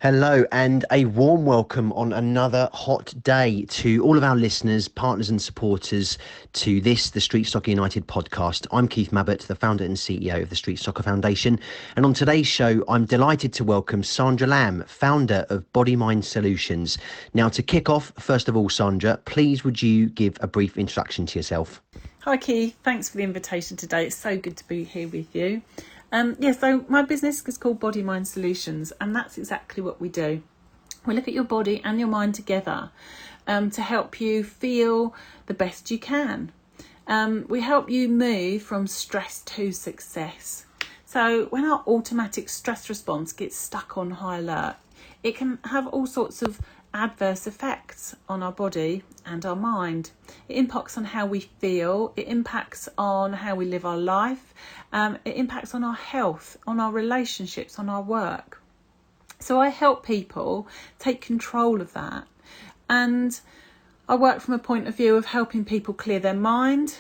Hello, and a warm welcome on another hot day to all of our listeners, partners, and supporters to the Street Soccer United podcast. I'm Keith Mabbott, the founder and CEO of the Street Soccer Foundation. And on today's show, I'm delighted to welcome Sandra Lamb, founder of BodyMind Solutions. Now, to kick off, first of all, Sandra, please would you give a brief introduction to yourself? Hi Keith, thanks for the invitation today. It's so good to be here with you. So my business is called BodyMind Solutions, and that's exactly what we do. We look at your body and your mind together to help you feel the best you can. We help you move from stress to success. So when our automatic stress response gets stuck on high alert, it can have all sorts of adverse effects on our body and our mind. It impacts on how we feel, it impacts on how we live our life, it impacts on our health, on our relationships, on our work. So I help people take control of that, and I work from a point of view of helping people clear their mind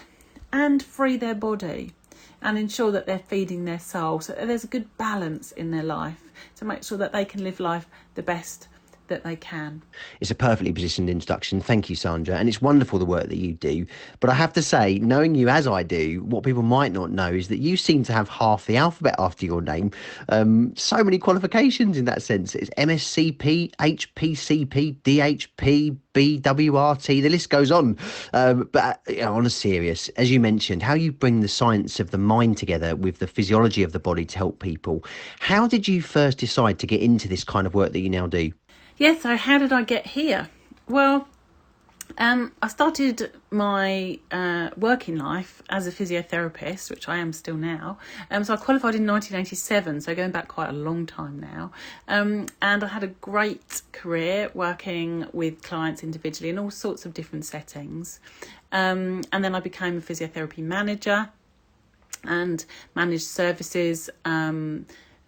and free their body and ensure that they're feeding their soul, so that there's a good balance in their life to make sure that they can live life the best that they can. It's a perfectly positioned introduction. Thank you, Sandra. And it's wonderful the work that you do. But I have to say, knowing you as I do, what people might not know is that you seem to have half the alphabet after your name. So many qualifications in that sense. It's MSCP, HPCP, DHP, BWRT, the list goes on. On a serious, as you mentioned, how you bring the science of the mind together with the physiology of the body to help people. How did you first decide to get into this kind of work that you now do? So how did I get here? Well, I started my working life as a physiotherapist, which I am still now. So I qualified in 1987, so going back quite a long time now. And I had a great career working with clients individually in all sorts of different settings. And then I became a physiotherapy manager and managed services,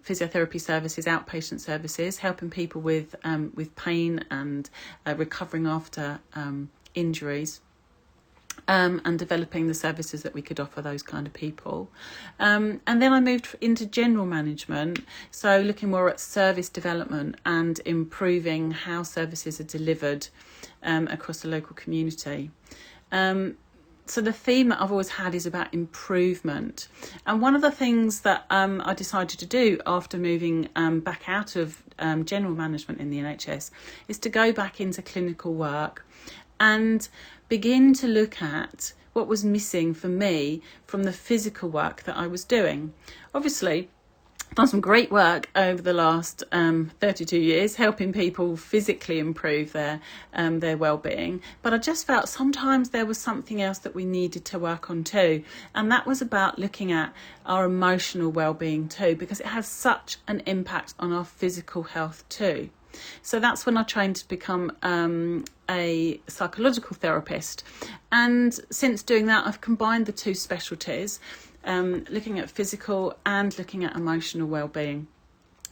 physiotherapy services, outpatient services, helping people with pain and recovering after injuries, and developing the services that we could offer those kind of people. And then I moved into general management, so looking more at service development and improving how services are delivered across the local community. So the theme that I've always had is about improvement. And one of the things that I decided to do after moving back out of general management in the NHS is to go back into clinical work and begin to look at what was missing for me from the physical work that I was doing. Obviously, I've done some great work over the last 32 years, helping people physically improve their well-being. But I just felt sometimes there was something else that we needed to work on too. And that was about looking at our emotional well-being too, because it has such an impact on our physical health too. So that's when I trained to become a psychological therapist. And since doing that, I've combined the two specialties, looking at physical and looking at emotional well-being.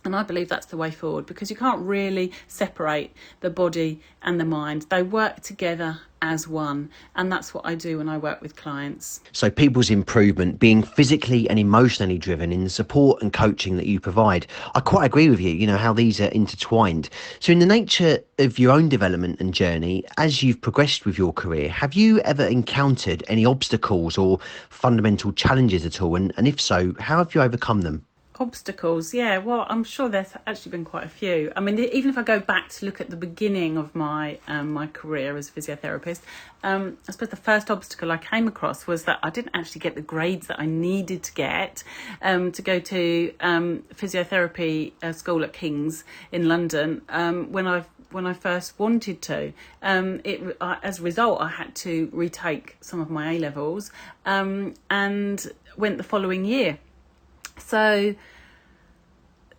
And I believe that's the way forward, because you can't really separate the body and the mind. They work together as one. And that's what I do when I work with clients. So people's improvement being physically and emotionally driven in the support and coaching that you provide. I quite agree with you, how these are intertwined. So in the nature of your own development and journey, as you've progressed with your career, have you ever encountered any obstacles or fundamental challenges at all? And if so, how have you overcome them? Obstacles, yeah, well, I'm sure there's actually been quite a few. I mean, even if I go back to look at the beginning of my my career as a physiotherapist, I suppose the first obstacle I came across was that I didn't actually get the grades that I needed to get to go to physiotherapy school at King's in London when I first wanted to. As a result, I had to retake some of my A-levels and went the following year. So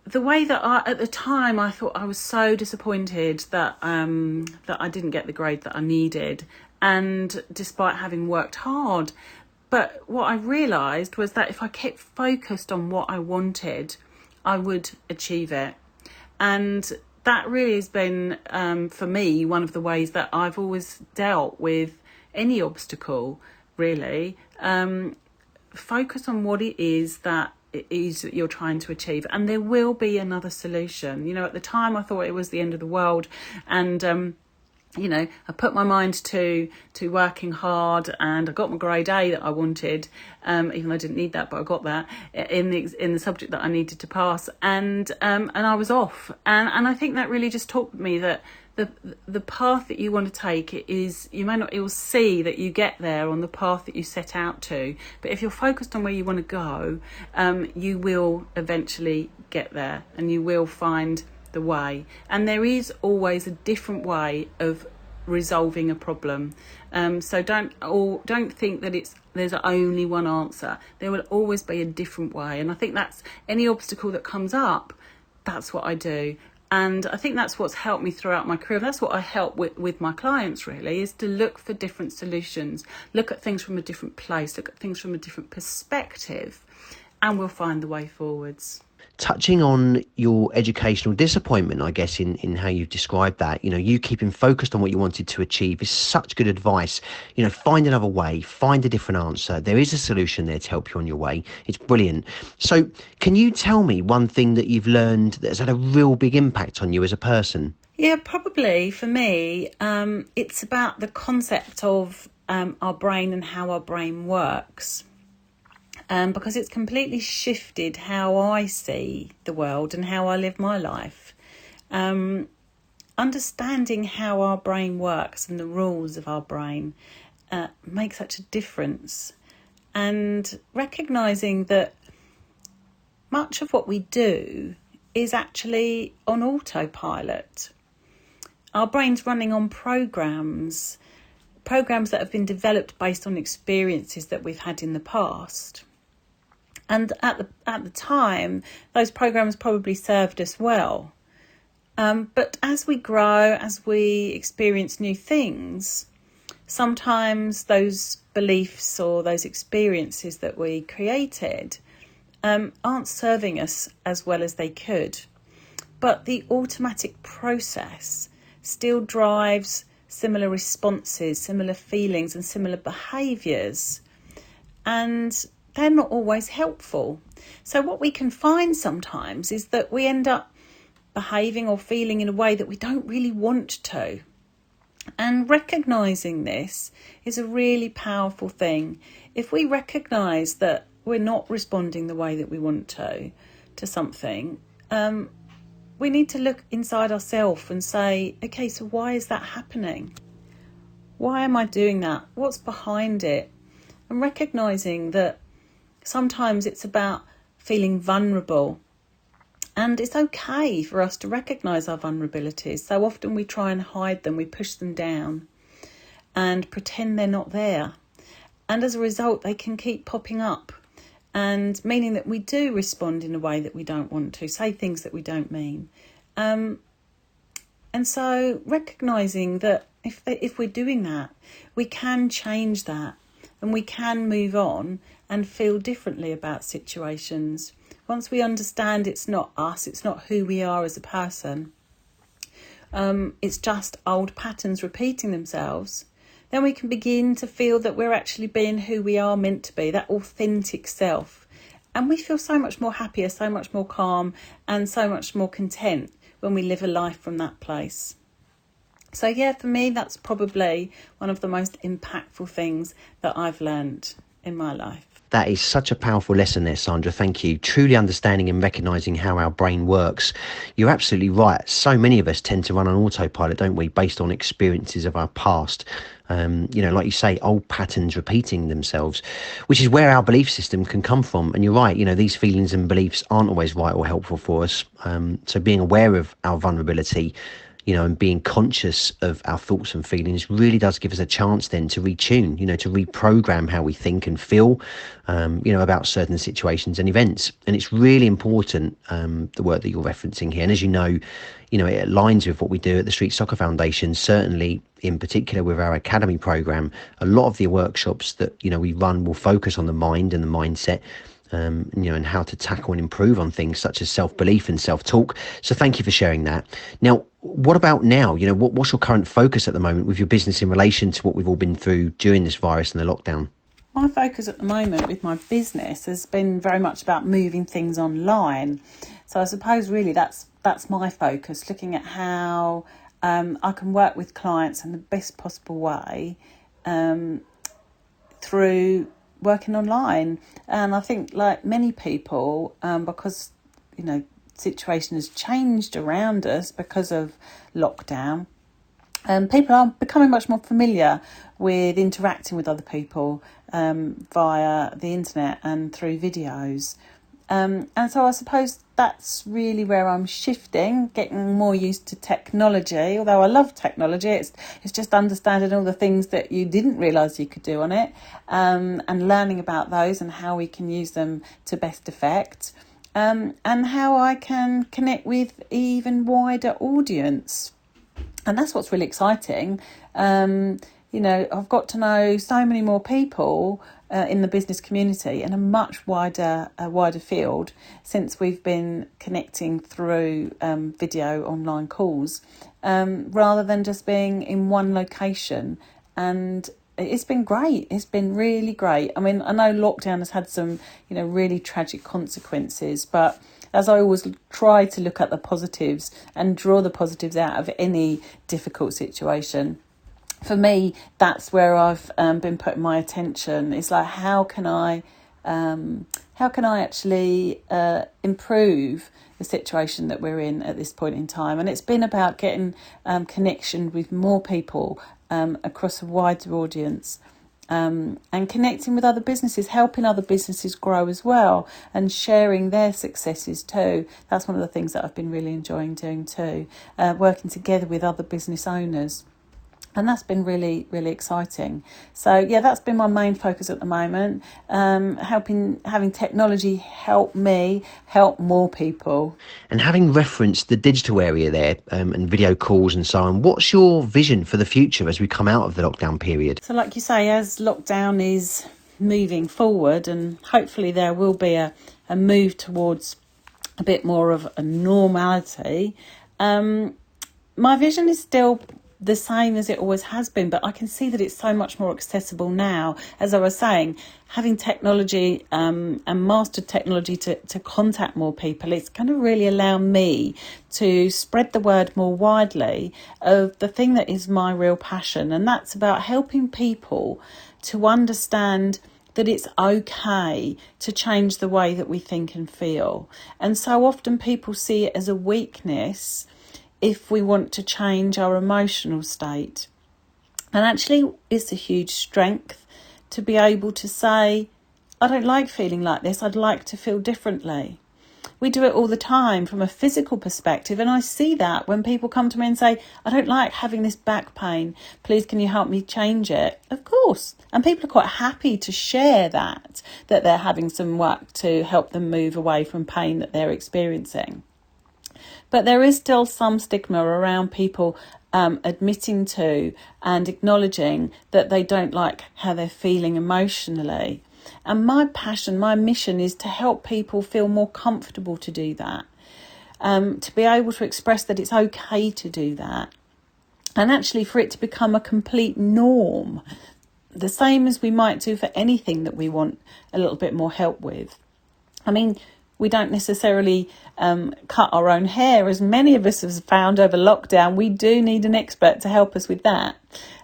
the way that at the time I thought I was so disappointed that I didn't get the grade that I needed, and despite having worked hard. But what I realised was that if I kept focused on what I wanted, I would achieve it. And that really has been, for me, one of the ways that I've always dealt with any obstacle, really. Focus on what it is that is that you're trying to achieve, and there will be another solution. At the time I thought it was the end of the world, and I put my mind to working hard, and I got my grade A that I wanted, even though I didn't need that, but I got that in the subject that I needed to pass, and I was off, and I think that really just taught me that the path that you want to take is, you'll see that you get there on the path that you set out to, but if you're focused on where you want to go, you will eventually get there, and you will find the way. And there is always a different way of resolving a problem, so don't think that there's only one answer. There will always be a different way, and I think that's any obstacle that comes up, that's what I do. And I think that's what's helped me throughout my career. That's what I help with my clients, really, is to look for different solutions, look at things from a different place, look at things from a different perspective, and we'll find the way forwards. Touching on your educational disappointment, I guess, in how you've described that, you keeping focused on what you wanted to achieve is such good advice. Find another way, find a different answer. There is a solution there to help you on your way. It's brilliant. So can you tell me one thing that you've learned that has had a real big impact on you as a person? Yeah, probably for me, it's about the concept of our brain and how our brain works. Because it's completely shifted how I see the world and how I live my life. Understanding how our brain works and the rules of our brain makes such a difference. And recognising that much of what we do is actually on autopilot. Our brain's running on programs that have been developed based on experiences that we've had in the past. And at the time, those programs probably served us well. But as we grow, as we experience new things, sometimes those beliefs or those experiences that we created aren't serving us as well as they could. But the automatic process still drives similar responses, similar feelings and similar behaviours. And they're not always helpful. So what we can find sometimes is that we end up behaving or feeling in a way that we don't really want to. And recognising this is a really powerful thing. If we recognise that we're not responding the way that we want to something, we need to look inside ourselves and say, okay, so why is that happening? Why am I doing that? What's behind it? And recognising that sometimes it's about feeling vulnerable, and it's okay for us to recognise our vulnerabilities. So often we try and hide them, we push them down and pretend they're not there. And as a result, they can keep popping up, and meaning that we do respond in a way that we don't want to, say things that we don't mean. And so recognising that if we're doing that, we can change that, and we can move on and feel differently about situations. Once we understand it's not us, it's not who we are as a person, it's just old patterns repeating themselves, then we can begin to feel that we're actually being who we are meant to be, that authentic self. And we feel so much more happier, so much more calm, and so much more content when we live a life from that place. So yeah, for me, that's probably one of the most impactful things that I've learned in my life. That is such a powerful lesson there, Sandra. Thank you. Truly understanding and recognising how our brain works. You're absolutely right. So many of us tend to run on autopilot, don't we, based on experiences of our past. Like you say, old patterns repeating themselves, which is where our belief system can come from. And you're right, these feelings and beliefs aren't always right or helpful for us. So being aware of our vulnerability, and being conscious of our thoughts and feelings really does give us a chance then to retune, to reprogram how we think and feel, about certain situations and events. And it's really important, the work that you're referencing here. And as you know, it aligns with what we do at the Street Soccer Foundation, certainly in particular with our academy program. A lot of the workshops that, we run will focus on the mind and the mindset, and how to tackle and improve on things such as self-belief and self-talk. So thank you for sharing that. Now, what about now? What's your current focus at the moment with your business in relation to what we've all been through during this virus and the lockdown? my focus at the moment with my business has been very much about moving things online. So I suppose really that's my focus, looking at how I can work with clients in the best possible way through working online. And I think, like many people, because situation has changed around us because of lockdown, people are becoming much more familiar with interacting with other people via the internet and through videos. And so I suppose that's really where I'm shifting, getting more used to technology. Although I love technology, it's just understanding all the things that you didn't realise you could do on it, and learning about those and how we can use them to best effect, and how I can connect with even wider audience. And that's what's really exciting. I've got to know so many more people in the business community in a much wider field since we've been connecting through video online calls, rather than just being in one location. And it's been great. It's been really great. I mean, I know lockdown has had some, really tragic consequences, but as I always try to look at the positives and draw the positives out of any difficult situation, for me, that's where I've been putting my attention. It's like, how can I actually improve the situation that we're in at this point in time? And it's been about getting connection with more people across a wider audience, and connecting with other businesses, helping other businesses grow as well, and sharing their successes too. That's one of the things that I've been really enjoying doing too, working together with other business owners. And that's been really, really exciting. So, yeah, that's been my main focus at the moment, having technology help me help more people. And having referenced the digital area there, and video calls and so on, what's your vision for the future as we come out of the lockdown period? So like you say, as lockdown is moving forward, and hopefully there will be a move towards a bit more of a normality, my vision is still the same as it always has been, but I can see that it's so much more accessible now. As I was saying, having technology and mastered technology to contact more people, it's going to really allow me to spread the word more widely of the thing that is my real passion, and that's about helping people to understand that it's okay to change the way that we think and feel. And so often people see it as a weakness if we want to change our emotional state. And actually, it's a huge strength to be able to say, I don't like feeling like this, I'd like to feel differently. We do it all the time from a physical perspective, and I see that when people come to me and say, I don't like having this back pain, please can you help me change it? Of course. And people are quite happy to share that they're having some work to help them move away from pain that they're experiencing. But there is still some stigma around people admitting to and acknowledging that they don't like how they're feeling emotionally. And my passion, my mission is to help people feel more comfortable to do that, to be able to express that it's okay to do that, and actually for it to become a complete norm, the same as we might do for anything that we want a little bit more help with. I mean, we don't necessarily cut our own hair, as many of us have found over lockdown. We do need an expert to help us with that.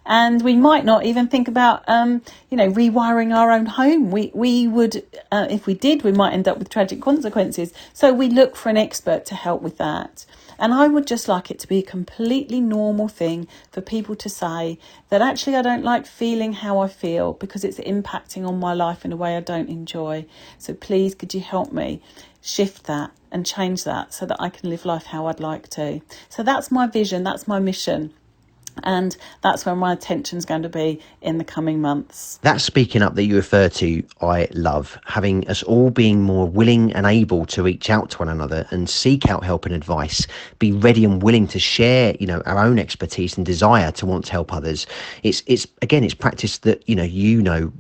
And we might not even think about, rewiring our own home. We would, if we did, we might end up with tragic consequences. So we look for an expert to help with that. And I would just like it to be a completely normal thing for people to say that actually I don't like feeling how I feel because it's impacting on my life in a way I don't enjoy. So please, could you help me shift that and change that so that I can live life how I'd like to? So that's my vision, that's my mission. And that's where my attention's going to be in the coming months. That speaking up that you refer to, I love. Having us all being more willing and able to reach out to one another and seek out help and advice, be ready and willing to share, our own expertise and desire to want to help others. It's practice that,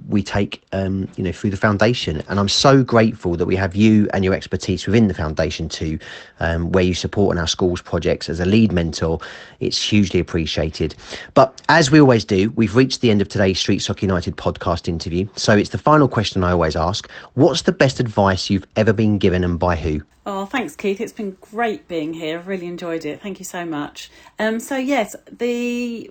we take, through the foundation. And I'm so grateful that we have you and your expertise within the foundation too, where you support in our schools projects as a lead mentor. It's hugely appreciated. United. But as we always do, we've reached the end of today's Street Soccer United podcast interview. So it's the final question I always ask. What's the best advice you've ever been given and by who? Oh, thanks, Keith. It's been great being here. I've really enjoyed it. Thank you so much. So yes, the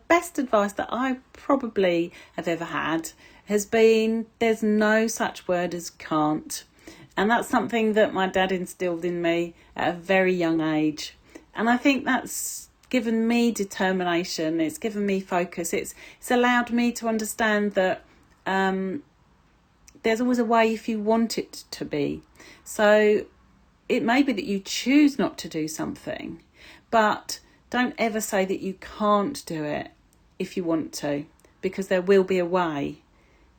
best advice that I probably have ever had has been there's no such word as can't. And that's something that my dad instilled in me at a very young age. And I think that's given me determination. It's given me focus. It's allowed me to understand that there's always a way if you want it to be. So it may be that you choose not to do something, but don't ever say that you can't do it if you want to, because there will be a way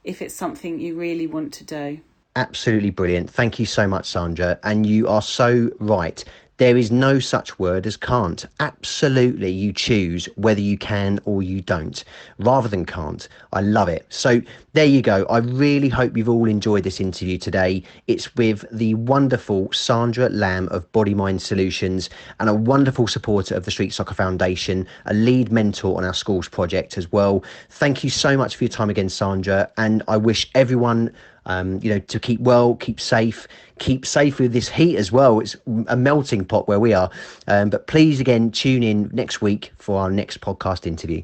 if it's something you really want to do. Absolutely brilliant. Thank you so much, Sandra. And you are so right. There is no such word as can't. Absolutely, you choose whether you can or you don't, rather than can't. I love it. So there you go. I really hope you've all enjoyed this interview today. It's with the wonderful Sandra Lamb of BodyMind Solutions and a wonderful supporter of the Street Soccer Foundation, a lead mentor on our schools project as well. Thank you so much for your time again, Sandra. And I wish everyone to keep well, keep safe with this heat as well. It's a melting pot where we are. But please, again, tune in next week for our next podcast interview.